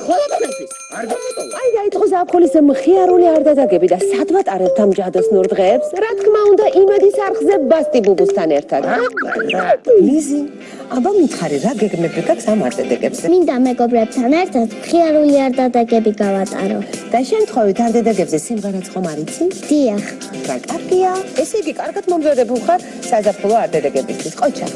ყველაფერთვის არ გამოტოვა. აი დაიწყო ზაფხულის მხიარული არ დადაგები და სადღაც არებთ ამ ჯადოსნურ დღეებს. რა თქმა უნდა, იმედის არხზე ბასტი ბუბუსთან ერთად. ლიზი, აბა მითხარი რა გეგმები გაქვს ამ არდადეგებზე? მინდა მეგობრებთან ერთად მხიარული არ დადაგები გავატარო. და შემთხვევით არდადეგებზე სიმღერაც ხომ არ იცი? დიახ. რა კარგია. ესე იგი კარგად მომზადებულ ხარ საზაფხულო არდადეგებისთვის. ყოჩა.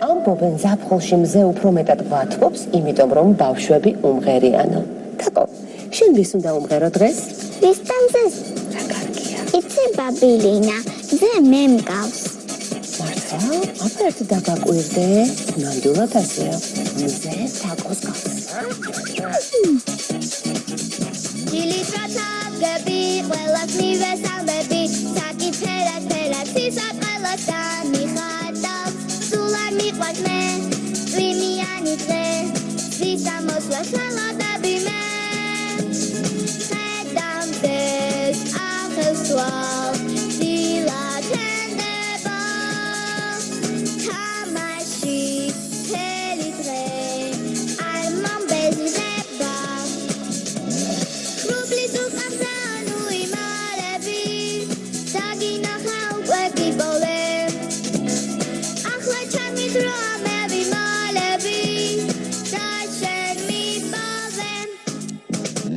ამბობენ ზაფხულში მზე უფრო მეტად გვათბობს, იმიტომ რომ ბავშვები უმღერიანო. თაკო, შენ ვის უნდა უმღერო დღეს? ვისთანზეს? რა კარგია. იცი ბაბილინა, მზე მე მგავს. მართლა? აბა ერთი დაგაკვირდე. ნამდვილად ასეა. მზე თაკოს გავს. დილიტრათაგები, ყველას მივესალმები, საკითხერად ფერად ცისად ყველას დამიხატავს. სულ არ მიყვარს მე, წვიმიანი დღე, ვის ამოსვლას ველოდები მე. ხედავდეს ახელს ვალ, დილა თენდება, თამაში მთელი დღე, არ მომბეზრდება. Rublis uqamza nu imalebi, saginaxa უკვე გიბოლე. ახლა ჩამიდრო ამები მალები, და შენ მიბოლე.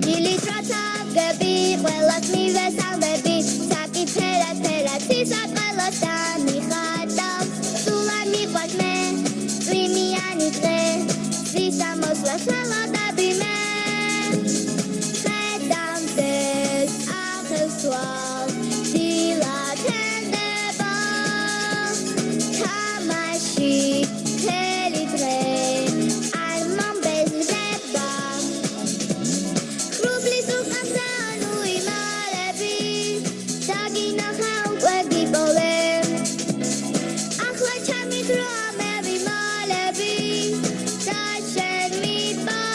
დილიტრათაგები, ყველას მივესალმები, საკითხერად ფერად ცისად ყველას დამიხატავს. სულ არ მიყვარს მე, წვიმიანი დღე, ვის ამოსვლას ველოდები მე. დილა თენდება, თამაში მთელი დღე, არ მომბეზრდება. Rublis uqamza nu imalebi, saginaxa უკვე გიბოლე. ახლა ჩამიდრო ამები მალები, და შენ მიბოლე.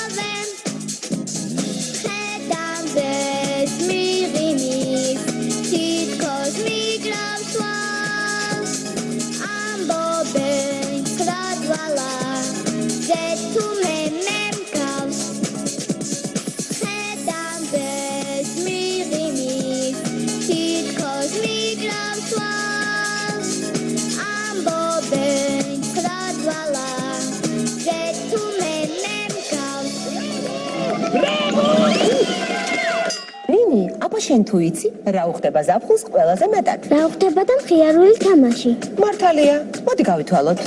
შენ თუ იცი, რა უხდება ზაფხულს ყველაზე მეტად? რა ხდება და მხიარული თამაში? მართალია. მოდი გავითვალოთ.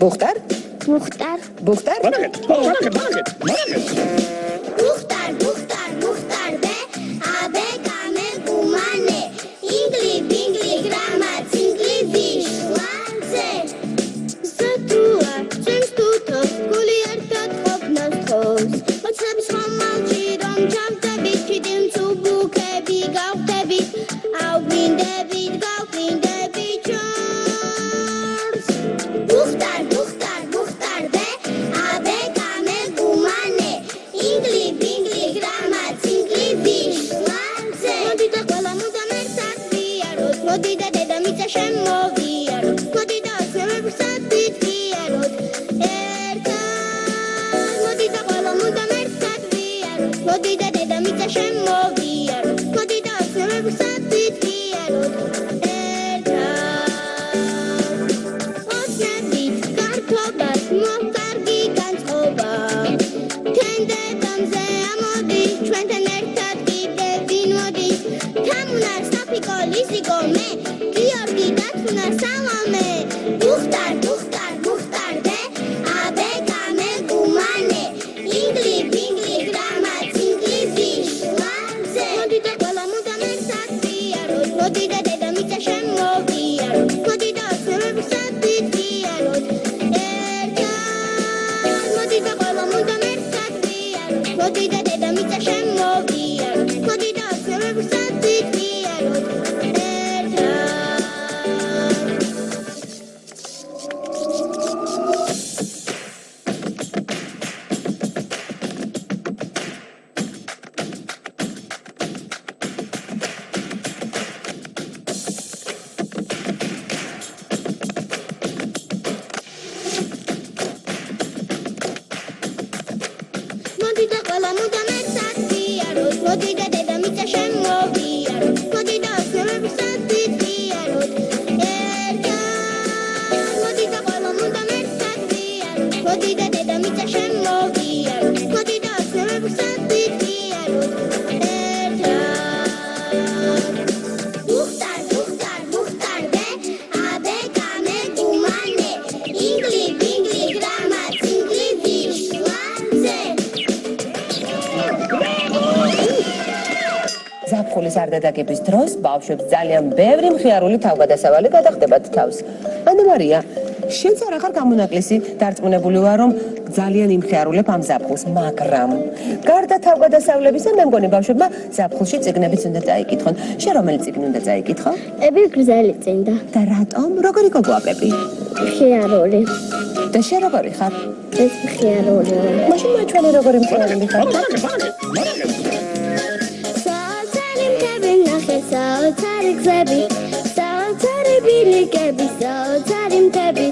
ბუხტარ? მუხტარ. ბუხტარ? Monaghet, Monaghet. მუხტარ, მუხტარ, მუხტარბე, აბე კამე გუმანე. ინგლი, ბინგლი, გრამა, ცინგლი, ვიშვანზე. ზეთუა, ჩემს თუთოს, გული ერთად ყოფნას თოს. მოწების ხომალში რომ ჩავდებით, ჩიდილ ცუბუქები გავხდებით. ავგვინდებით, გავგვინდებით ჩორს. მუხტარ, მუხტარ, მუხტარბე, აბე კამე გუმანე. ინგლი, ბინგლი, გრამა, ცინგლი, ვიშვანზე. მოდი და ყველა მუდამ ერთად ვიაროთ, მოდი და დედამიწა შემოვიაროთ, მოდი და ოცნებებსაც ვიტყიაროთ ერთად. მოდი და ყველა მუდამ ერთად ვიაროთ, მოდი და დედამიწა შემოვიაროთ, მოდი და ოცნებებსაც ვიტყიაროთ ერთად. ოცნებით გართობას მოხარგი განწყობა. თენდედამზე ამოდი, ჩვენთან ერთად კიდე ვინ მოდის? თამუნარ, საფიკო, ლიზიკო, მე, გიორგი, დათუნა, სალომე. ბუხტარ, ბუხტარ, ბუხტარბე, აბე კამე გუმანე. ინგლი, ბინგლი, გრამა, ცინგლი, ვიშვანზე. მოდი და ყველა მუდამ ერთად ვიაროთ, მოდი და დედამიწა შემოვიაროთ, მოდი და ოცნებებსაც ვიტყიაროთ ერთად. მოდი და ყველა მუდამ ერთად ვიაროთ, მოდი და დედამიწა შემოვიაროთ, მოდი და ოცნებებსაც ვიტყიაროთ ერთად. მოდი და ყველა მუდამ ერთად ვიაროთ, მოდი და დედამიწა შემოვიაროთ, მოდი და ოცნებებსაც ვიტყიაროთ ერთად. მოდი და ყველა მუდამ ერთად ვიაროთ, მოდი და დედამიწა შემოვიაროთ, მოდი და ოცნებებსაც ვიტყიაროთ ერთად. ბუხტარ, ბუხტარ, ბუხტარბე, აბე კამე გუმანე. ინგლი, ბინგლი, გრამა, ცინგლი, ვიშვანზე. ზაფხულის არდადაგების დროს ბავშვებს ძალიან ბევრი მხიარული თავგადასავალი გადახდებათ თავს. ანუ მარია, შენც არ ახარ გამონაკლისი, დარწმუნებული ვარ, რომ ძალიან იმხიარულებ ამ ზაფხულს, მაგრამ გარდა თავგადასავლებისა, მე მგონი ბავშვებმა ზაფხულში წიგნებიც უნდა წაიკითხონ. შენ რომელი წიგნი უნდა წაიკითხო? პეპი გრძელი წინდა. და რატომ? როგორი გოგოა პეპი? მხიარული. და შენ როგორი ხარ? ეს მხიარული. მაშინ მაჩვენე როგორი მხიარული ხარ? საოცარი მთები ნახე, საოცარი გზები, საოცარი ბილიკები, საოცარი მთები.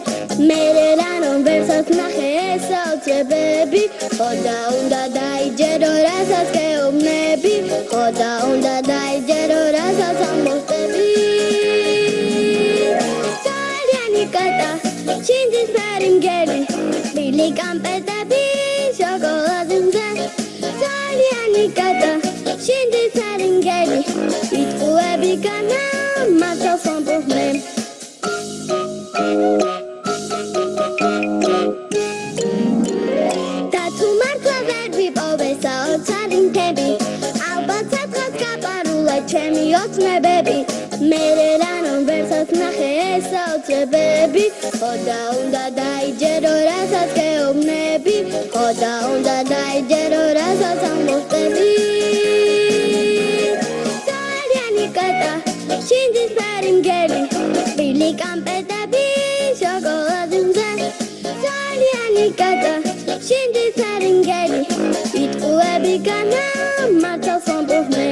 მერე რანომ ვერცად ნახე ეს საოცრებები. ხოდა უნდა დაიჯერო, რასაც გეუბნები, ხოდა უნდა დაიჯერო, რასაც ამბობები. ძალიან კატა, ჩინძის ფერი მგელი, ბილი კამპეტები, შოკოლადის მზე. ძალიან კატა, ჩინძის ფერი მგელი, იტყუები განა, მართავს ამბობნე. და თუ მართლა ვერ ვიპოვე საოცარი მთები, ალბათ სათხას გაპარულა ჩემი ოცნებები. მერე რანომ ვერცად ნახე ეს საოცრებები. ხოდა უნდა დაიჯერო, რასაც გეუბნები, ხოდა უნდა დაიჯერო, რასაც ამბობები. ძალიან კატა, ჩინძის ფერი მგელი, ბილი კამპეტები, შოკოლადის მზე. ძალიან კატა, ჩინძის ფერი მგელი, იტყუები განა, მართავს ამბობნე.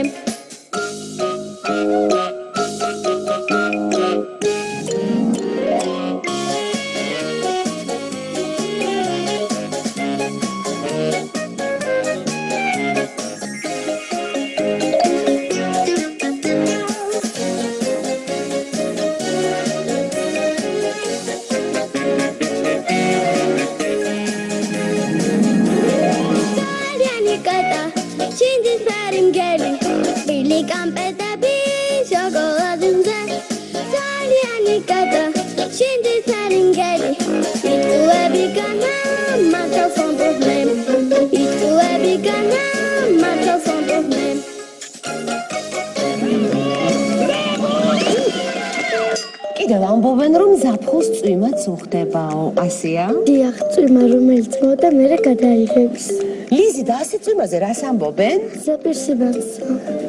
ზაფხულს წვიმაც უხდებაო, ასეა? დიახ, წვიმა რომელიც მოდა მერე გადაიღებს. ლიზი და ასე წვიმაზე რას ამბობენ? ზეპირსიბანს.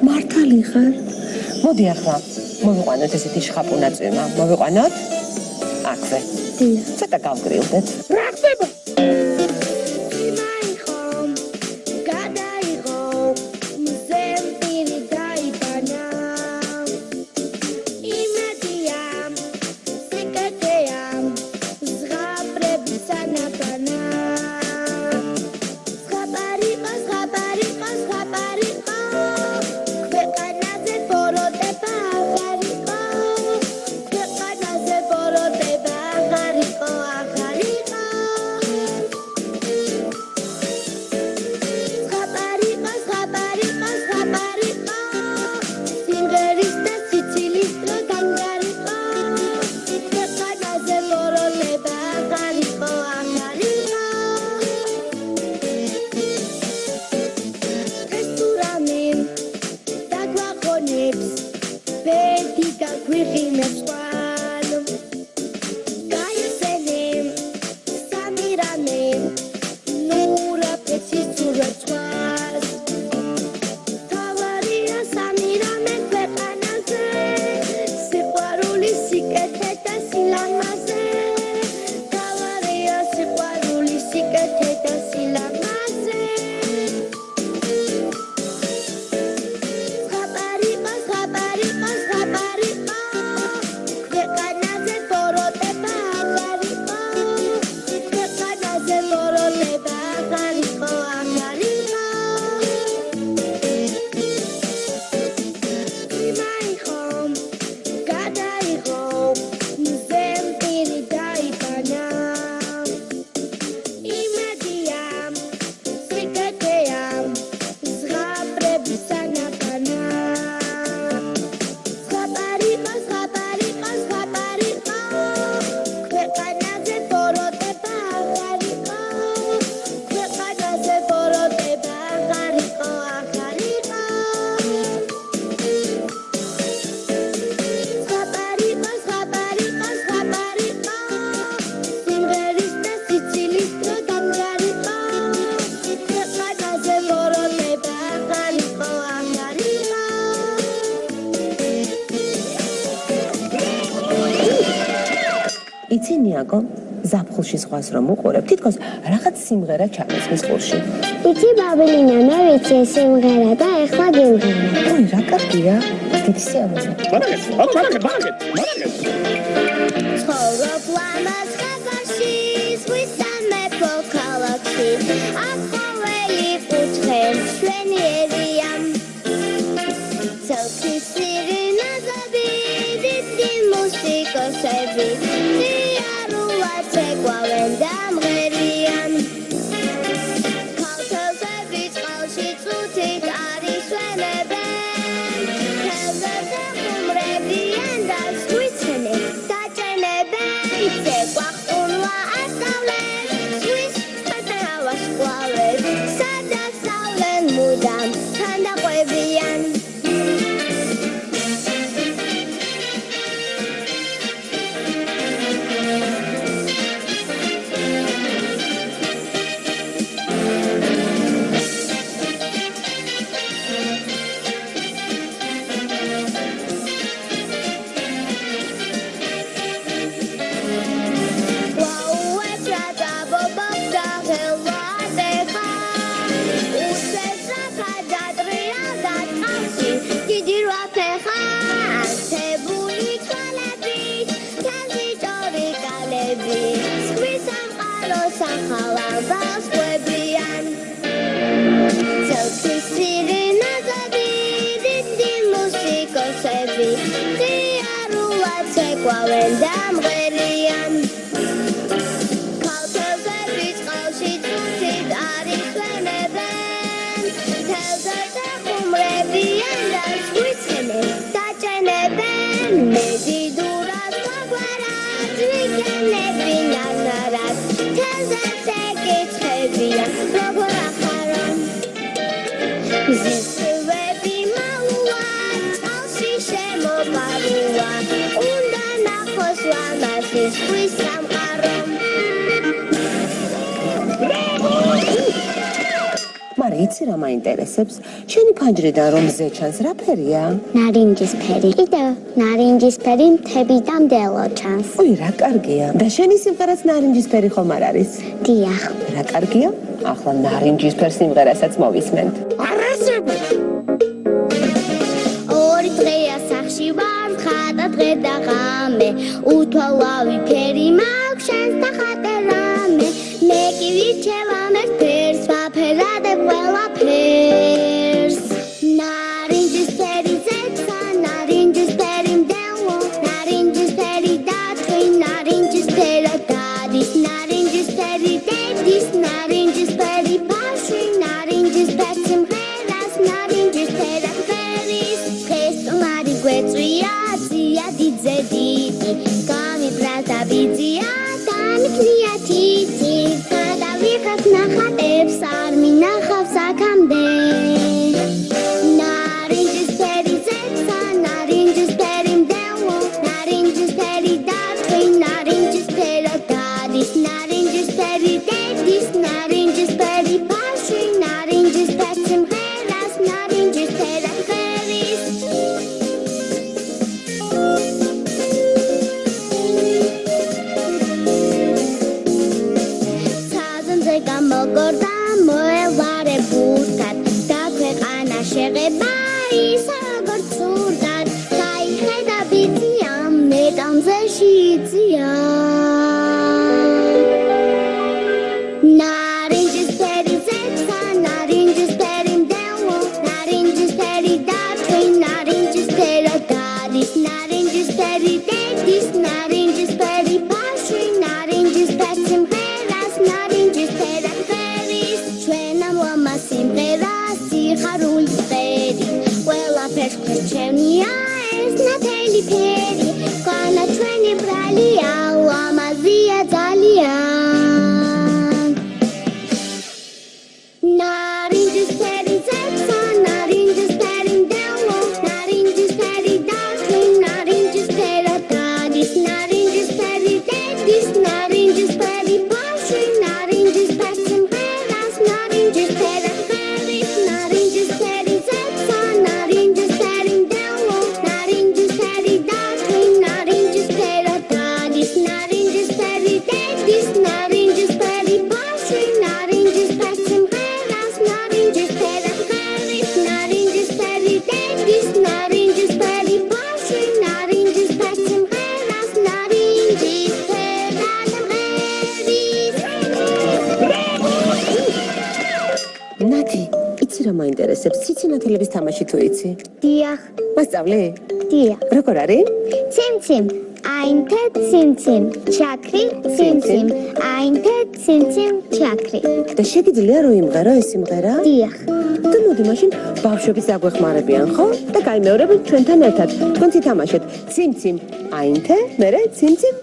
მართალი ხარ? მოდი ახლა, მოვიყვანოთ ესეთი შხაპუნა წვიმა, მოვიყვანოთ? აქვე. დიახ. ცოტა გავგრილდეთ. რა ხდება? იცი ნიაკო, ზაფხულში ზღვას რომ უყურებ, თითქოს რაღაც სიმღერა ჩამესმის ყურში. იცი ბაბლინა, მე ვიცი სიმღერა და ეხლა გიმღერა. ოი, რა კარგია. დიდი სიამოვნებაა. ბარაგეთ. ცხოვრობ ლამაზ ხაბაში, ზღვის სამეფო ქალაქში. ახალველი კუთხე მშვენიერია. ცელქის სირენაზები, დიდი მუსიკოსები. Çekwaven damgerian Kaltözები წყალში წუთით არის ვენებენ Თევზებზე ხუმრებიან და ზღვისხნით დაჭენებენ ცეკვახტუნვა ასავლენ ზღვის ხეთრავას ყვავენ სადასავლენ მუდამ თან დაყვებიან Çekwaven damgerian Kaltözები წყალში წუთით არის ვენებენ თევზებზე ხუმრებიან და ზღვისხნით დაჭენებენ მედიდურად გვაგვარად ვიგენებინ ანარად თევზებზე კითხებიან როგორ ახარონ ზისვები მალუა წყალში შემოპარუა უნდა ნახოს ლამაზ გადის სამყარო მარი იცი რა მაინტერესებს შენი ფანჯრიდან რომ ზე ჩანს რა ფერია ნარინჯისფერი კიდევ ნარინჯისფერი მთები და მდელო ჩანს ой რა კარგია და შენი სიმღერაც ნარინჯისფერი ხომ არ არის დიახ რა კარგია ახლა ნარინჯისფერ სიმღერასაც მოვისმენთ ორი დღეა სახში ვარ ხატა დღე და ღამე უთვალავი ფერი მაქვს შენს და ხატერამე მე კი ვირჩევამ ერთ ფერს ვაფერადებ ყველაფერს ნარინჯისფერი ზეცა ნარინჯისფერი მდელო ნარინჯისფერი დათვი ნარინჯისფერად გადის ნარინჯისფერი დედის ნარინჯისფერი ბავშვი ნარინჯისფერ სიმღერას ნარინჯისფერად ფერის დღეს თუმარი გვეწვია ძია დიდზე დიდი გამიბრალ და ბიძია დამიქნია თითი გადავიღებ ნახატებს არ მინახავს აქამდე ნარინჯისფერი ზეცა ნარინჯისფერი მდელო ნარინჯისფერი დათვი ნარინჯისფერად გადის ნარინჯისფერი დედის ნარინჯისფერი ბავშვი ნარინჯისფერ სიმღერას ნარინჯისფერად ფერის საზომზე გამოგორდა მოელვარე ბურთად დაქვეყანა შეღება ის როგორც სურდად გაიხედა ბიძია მეტამზე შიძია ნარინჯისფერი ზეცა ნარინჯისფერი მდელო ნარინჯისფერი დათვი ნარინჯისფერად გადის ნარინჯისფერი დედის ნარინჯისფერი ბავშვი ნარინჯისფერ სიმღერას ნარინჯისფერად ფერის ჩვენამ ლამა სიმღერას სიხარულის ფერი ყველაფერს გვერჩევნია ეს ნათელი ფერი განა ჩვენი ბრალია ლამაზია ძალიან ნარინჯისფერი ზეცა ნარინჯისფერი მდელო ნარინჯისფერი დათვი ნარინჯისფერად გადის ნარინჯისფერი დედის ნარინჯისფერი ბავშვი ნარინჯისფერ სიმღერას ნარინჯისფერად ფერის ნარინჯისფერი ზეცა ნარინჯისფერი მდელო ნარინჯისფერი დათვი ნარინჯისფერად გადის ნარინჯისფერი დედის ნარინჯისფერი ბავშვი ნარინჯისფერ სიმღერას ნარინჯისფერად ფერის ნარინჯისფერი დედის ნარინჯისფერი ბავშვი ნარინჯისფერ სიმღერას ნარინჯისფერად ფერის ნათი იცი რა მაინტერესებს ციცინათელების თამაში თუ იცი დიახ მასწავლე დიახ როგორ არის ციმციმ აინთე ციმციმ ჩაქრი ციმციმ აინთე ციმციმ ჩაქრი და შეგიძლია რომ იმღერო ეს სიმღერა დიახ და მოდი მაშინ ბავშვები აგვეხმარებიან ხო და გაიმეორებით ჩვენთან ერთად თქვენც ითამაშეთ ციმციმ აინთე მერე ციმციმ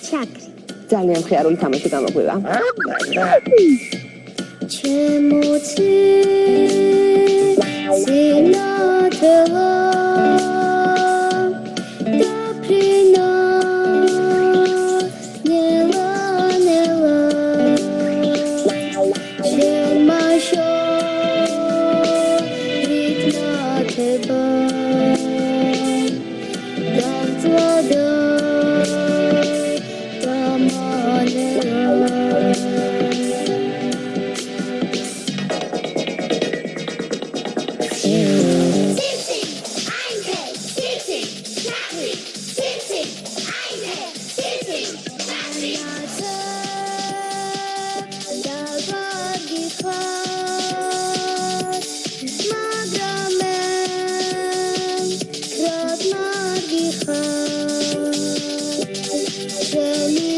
ჩაქრი ძალიან მხიარული თამაში გამოგვივა ცინათელო დაფრინო ნელა ნელა შემაშო რიტმათება დამწვადო დამანელა Jenny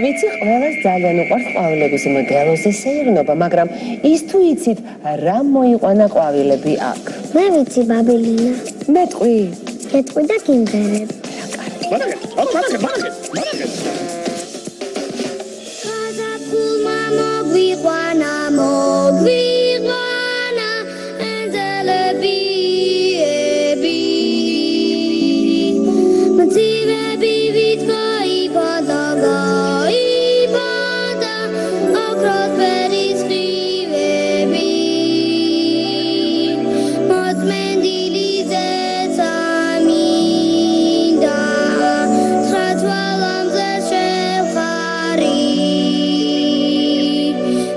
ვიცი, ყველას ძალიან უყვარს ყვავილების მგელოზე სეირნობა, მაგრამ ის თუ იცით, რა მოიყვანა ყვავილები აქ? მე ვიცი, ბაბელინა. მეტყვი. მეტყვი და კინდერები. გაზაფხულმა მოგვიყვანა, ენძელებიები. მძივები ვითქაიბადა, ოქროს ფერის ხივები. მოწმენდილი ზეცა მინდა, ცხრა თვალამზე შევხარი.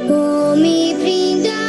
მომიფრინდა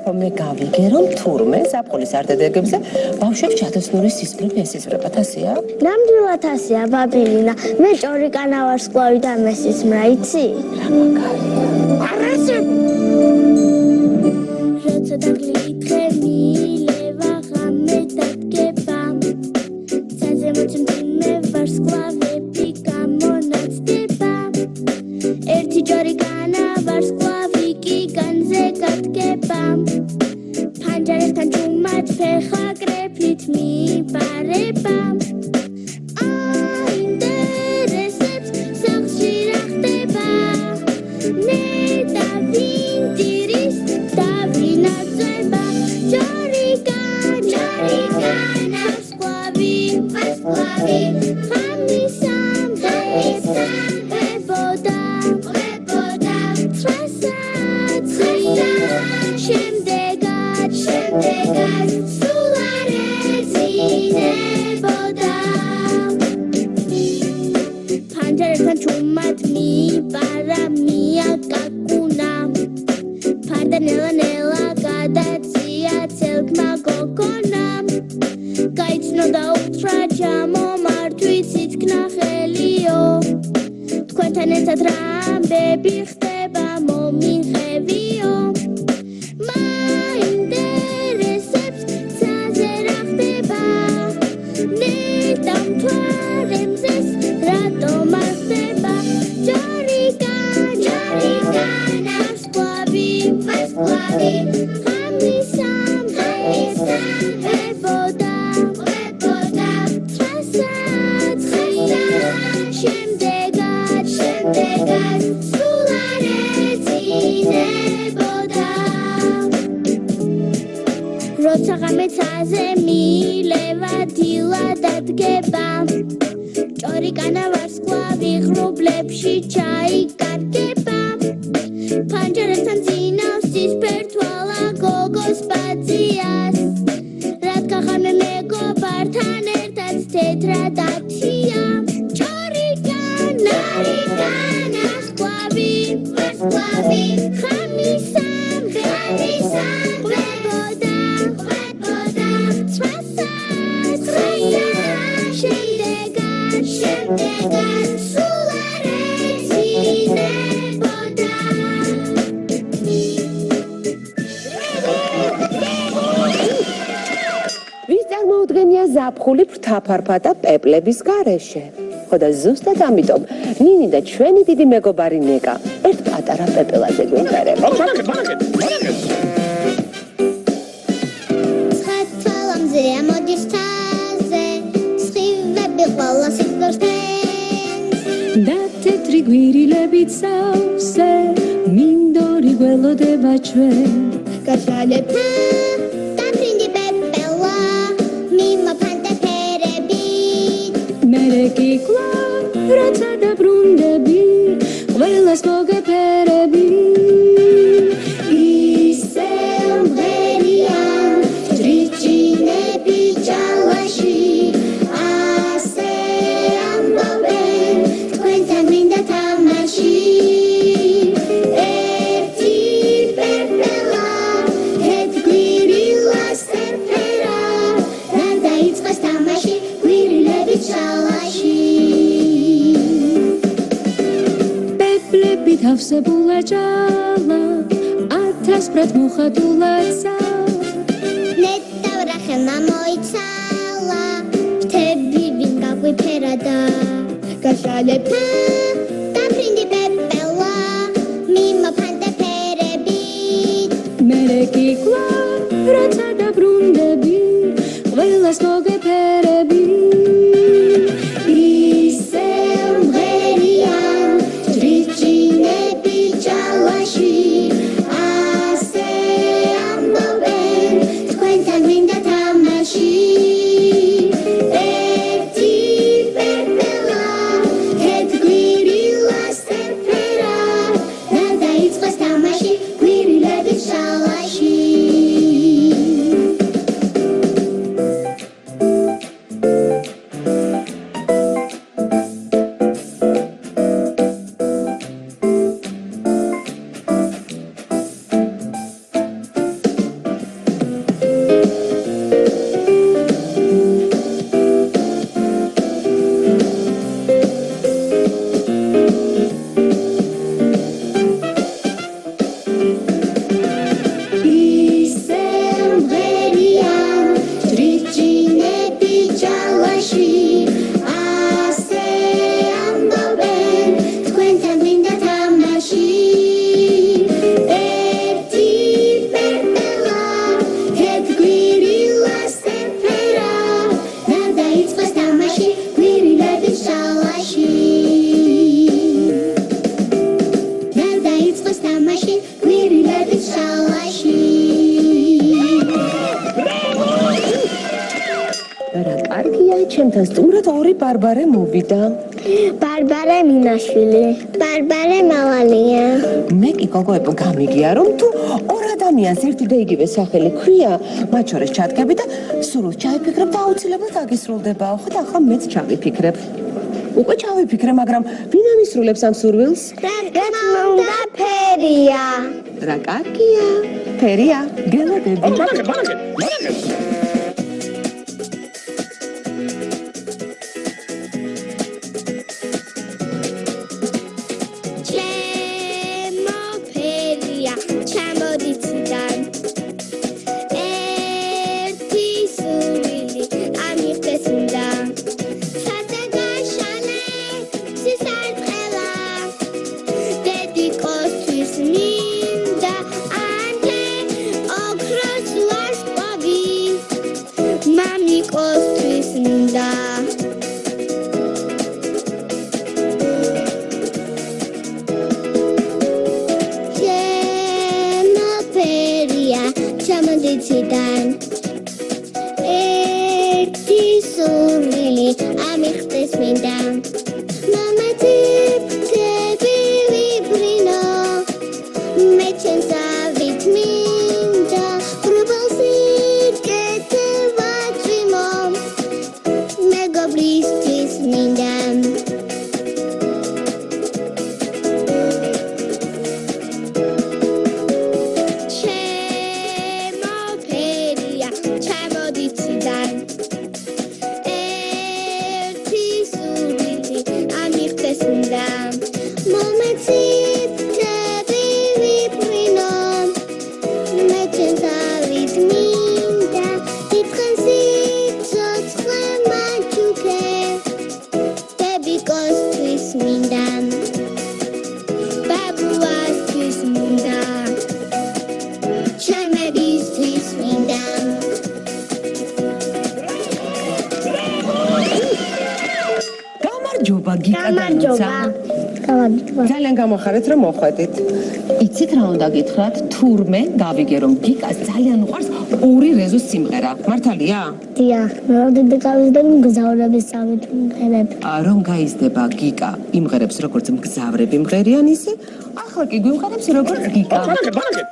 აბა მე გავიგე რომ თურმე ზაფხულის არდადეგებზე ბავშვებს ჯადოსნური სისხლები ესიზმრებათ ასეა? ნამდვილად ასეა ბაბილინა მე ჭორიკანა ვარსკვლავი და მესისმრა იცი? რა მაგარი არასე როცა დაგლით დღე მილევა ღამე დადგება ცაზე მოწმდინე ვარსკვლავები გამონაცდება ერთი ჭორიკანა ვარსკვლავი კი განზე გადგება ფანჯარებთან ჭუმად ფეხა კრეფლით მიბარება აინტერესებს სახლში რა ხდება მე და ვინტირის დავინაწება ჭორიკანა ვარსკვლავი ხამისამდე ყვებოდა შემდეგად სულ არ ეძინებოდა ფანჯარებთან ჭუმად მიბარა მიაკაკუნა ფარდა ნელა გადაცია ცელკმა გოგონამ გაიცნო და უთხრა ჯამო მართვით ითქნა ხელიო თქვენთან ერთად რა ამბები ხდება მომიღებიო მაინტერესებს ცაზე რა ხდება ნეტამთვარემზეს რატომ არ ხდება ჭორიკანა ვარსკვლავი ხამისამდე ყვებოდა შემდეგად სულ არ ეძინებოდა როცა ღამე ცაზე მილევა დილა დადგება ჭორიკანა ვარსკვლავი ღრუბლებში ჩაიკარგება ფანჯარებთან ძინავს ცისფერთვალა გოგოს ბაძიას რადგან ღამე მეგობართან ერთად თეთრად ათია ჭორიკანა ვარსკვლავი ხამისამდე ყვებოდა შემდეგად სულ არ ეძინებოდა ვის წარმოუდგენია ზაფხული ფრთაფარფა პეპლების გარეშე ხო და ზუსტად ამიტომ ნინი და ჩვენი დიდი მეგობარი ნეკა ერთ პატარა პეპელაზე გვინტერება ცხეთთვალამზე ამოდის თაზე სხივები ყველა სიძვერს და თეთრი გვირილებით სავსე მინდორი გველოდება ჩვენ გაშალება დაფრინდი პეპელა მიმოფანტე ფერებით მერე კი კვლავ როცა დაბრუნდები ყველას მოგეფერები ისევ მღერიან ჭრიჭინები ჭალაში ასე ამბობენ თქვენთან მინდა თამაში ერთი პეპელა ერთ გვირილას ერფერა რა დაიწყეს თამაში გვირილების ჭალაში პეპლები თავსებულა ჭალა 1000 ბრად მოხატულაცა ნეტავრა ხელმა მოიცალა ფრთები ვინ გაგვიფერა და გაშალება დაფრინდი პეპელა მიმოფანტე ფერებით მერე კი კვლავ როცა დაბრუნდები ყველას მოგეფერები ისევ მღერიან ჭრიჭინები ჭალაში ასე ამბობენ თქვენთან მინდა თამაში ერთი პეპელა ერთ გვირილას ჩემთან სტუმრად ორი ბარბარე მოვიდა. ბარბარე მინაშვილი. ბარბარე მავალია. მე კი გოგოებო გამიგია რომ თუ ორ ადამიანს ერთი და იგივე სახელი ქვია, მათ შორის ჩადგები და სურვილს ჩაიფიქრებ და აუცილებლად აგისრულდებაო. ხო და ახლა მეც ჩავიფიქრებ. უკვე ჩავიფიქრე, მაგრამ ვინ ამისრულებს ამ სურვილს? რა თქმა უნდა ფერია. რა კარგია. ფერია, გელოდები. ბალაგეთ. ჩემო ფერია, ჩამოდით ციდან. ერთი სურვილი ამიხდეს უნდა. სადა გაშალე, სისარტყელა. დედიკოსთვის მინდა ანდე ოქროს ვარსკვლავი. მამიკოსთვის მინდა. ჩამოდიციდან ერთი სურვილი ამიხდეს მინდა მომეციტები ვიბრინო მე ჩემს ავით მინდა ბრუბელსიკეთე ვაჭიმო მეგობრისთვის მინდა ძალიან გამოხარეთ რომ მოხვედით. იცით რა უნდა გითხრათ? თურმე გავიგე რომ გიკას ძალიან უყვარს ორი რეზოს სიმღერა. მართალია? დიახ, მოვიდე გავიზდები მგზავრების სამით მღერებ. რომ გაიზრდება გიკა იმღერებს როგორც მგზავრები მღერიან ისე, ახლა კი გვიმღერებს როგორც გიკა. ბალაგეთ.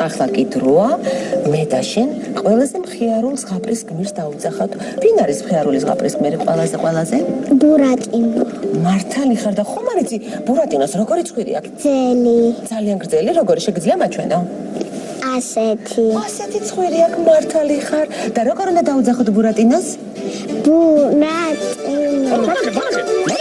ახლა კი დროა მე და შენ ყველაზე მხიარულ ზღაპრის გმირს დავუძახავთ. ვინ არის მხიარული ზღაპრის გმირი ყველაზე? ბურატინო. მართალი ხარ და ხომ არ იცი ბურატინოს როგორი ცხვირი აქვს? ძელი. ძალიან გრძელი, როგორი შეგიძლია მაჩვენო? ასეთი ცხვირი აქვს, მართალი ხარ და როგორ უნდა დავუძახოთ ბურატინოს? ბურატინო. ბალაგეთ.